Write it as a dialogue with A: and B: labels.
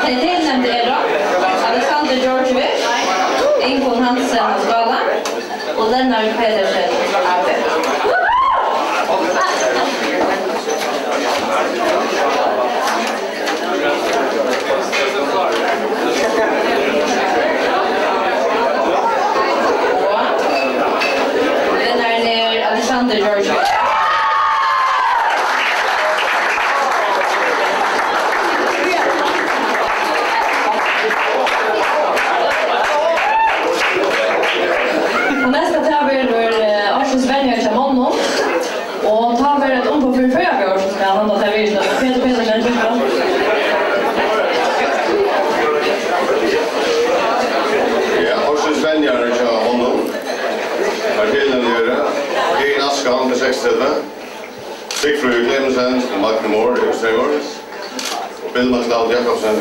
A: Tillnämnde är då Alexander Georgievic, Ingon Hansen och Skala och Lennart Pedersen AB. Alexander Georgievic. Och nästa tävlar Ársins venjarar till honom och tar ett om på förra år så ska han då tävla Peter Pedersen.
B: Ja, Ársins venjarar till honom. Har tillnämnde Askan med 6 Sigfrid Clemensen, Magnus Moore, Bill McLeod Jakobsen,